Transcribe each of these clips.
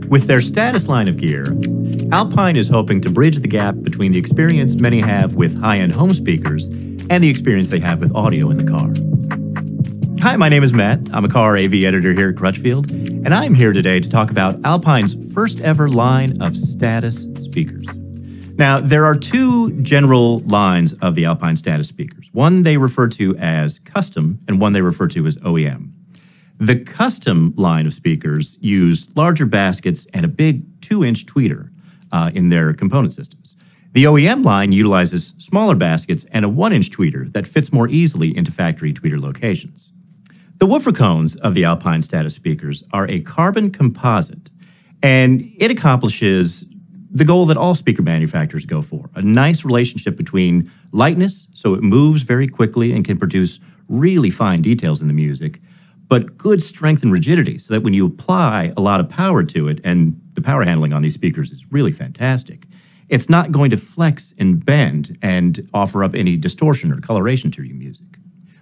With their Status line of gear, Alpine is hoping to bridge the gap between the experience many have with high-end home speakers and the experience they have with audio in the car. Hi, my name is Matt. I'm a car AV editor here at CRUTCHFIELD, and I'm here today to talk about Alpine's first ever line of Status speakers. Now, there are two general lines of the Alpine Status speakers. One they refer to as custom, and one they refer to as OEM. The custom line of speakers use larger baskets and a big 2-inch tweeter in their component systems. The OEM line utilizes smaller baskets and a 1-inch tweeter that fits more easily into factory tweeter locations. The woofer cones of the Alpine Status speakers are a carbon composite, and it accomplishes the goal that all speaker manufacturers go for, a nice relationship between lightness, so it moves very quickly and can produce really fine details in the music, but good strength and rigidity, so that when you apply a lot of power to it, and the power handling on these speakers is really fantastic, it's not going to flex and bend and offer up any distortion or coloration to your music.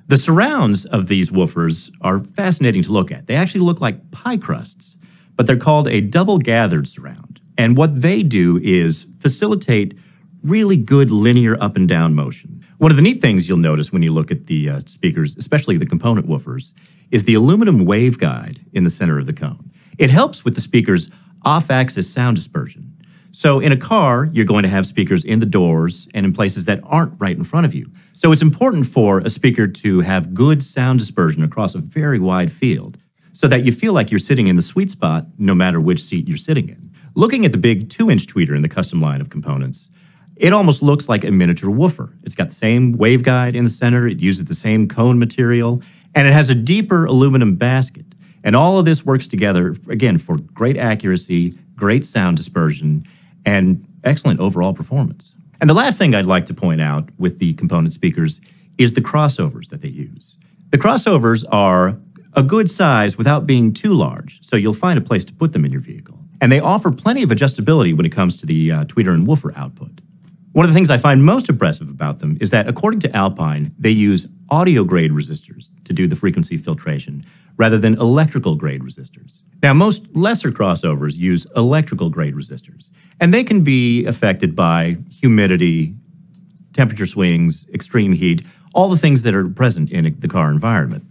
The surrounds of these woofers are fascinating to look at. They actually look like pie crusts, but they're called a double gathered surround. And what they do is facilitate really good linear up and down motion. One of the neat things you'll notice when you look at the speakers, especially the component woofers, is the aluminum waveguide in the center of the cone. It helps with the speaker's off-axis sound dispersion. So in a car, you're going to have speakers in the doors and in places that aren't right in front of you. So it's important for a speaker to have good sound dispersion across a very wide field so that you feel like you're sitting in the sweet spot no matter which seat you're sitting in. Looking at the big 2-inch tweeter in the custom line of components, it almost looks like a miniature woofer. It's got the same waveguide in the center, it uses the same cone material, and it has a deeper aluminum basket. And all of this works together, again, for great accuracy, great sound dispersion, and excellent overall performance. And the last thing I'd like to point out with the component speakers is the crossovers that they use. The crossovers are a good size without being too large, so you'll find a place to put them in your vehicle. And they offer plenty of adjustability when it comes to the tweeter and woofer output. One of the things I find most impressive about them is that, according to Alpine, they use audio-grade resistors to do the frequency filtration rather than electrical-grade resistors. Now, most lesser crossovers use electrical-grade resistors, and they can be affected by humidity, temperature swings, extreme heat, all the things that are present in the car environment.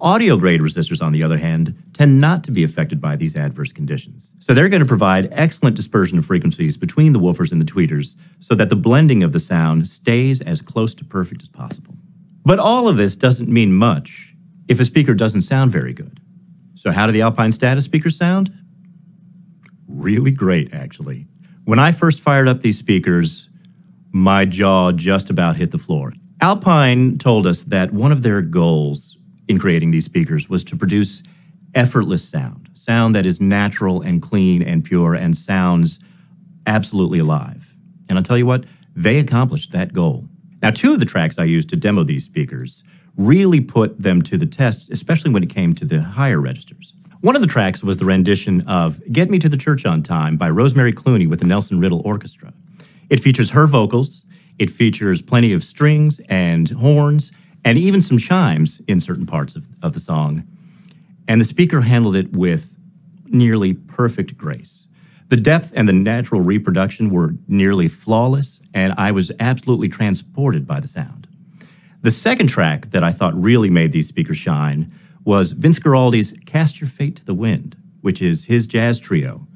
Audio-grade resistors, on the other hand, tend not to be affected by these adverse conditions. So they're going to provide excellent dispersion of frequencies between the woofers and the tweeters so that the blending of the sound stays as close to perfect as possible. But all of this doesn't mean much if a speaker doesn't sound very good. So how do the Alpine Status speakers sound? Really great, actually. When I first fired up these speakers, my jaw just about hit the floor. Alpine told us that one of their goals in creating these speakers was to produce effortless sound that is natural and clean and pure and sounds absolutely alive. And I'll tell you what, they accomplished that goal. Now, two of the tracks I used to demo these speakers really put them to the test, especially when it came to the higher registers. One of the tracks was the rendition of Get Me to the Church on Time by Rosemary Clooney with the Nelson Riddle Orchestra. It features her vocals, it features plenty of strings and horns, and even some chimes in certain parts of the song. And the speaker handled it with nearly perfect grace. The depth and the natural reproduction were nearly flawless, and I was absolutely transported by the sound. The second track that I thought really made these speakers shine was Vince Guaraldi's Cast Your Fate to the Wind, which is his jazz trio.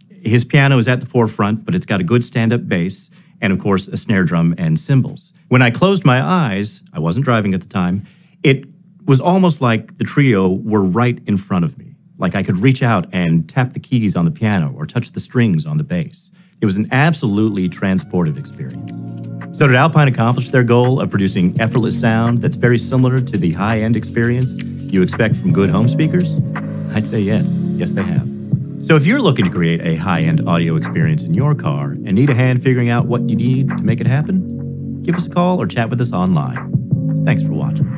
His piano is at the forefront, but it's got a good stand-up bass, and of course, a snare drum and cymbals. When I closed my eyes, I wasn't driving at the time, it was almost like the trio were right in front of me. Like I could reach out and tap the keys on the piano or touch the strings on the bass. It was an absolutely transportive experience. So did Alpine accomplish their goal of producing effortless sound that's very similar to the high-end experience you expect from good home speakers? I'd say yes. Yes, they have. So if you're looking to create a high-end audio experience in your car and need a hand figuring out what you need to make it happen, give us a call or chat with us online. Thanks for watching.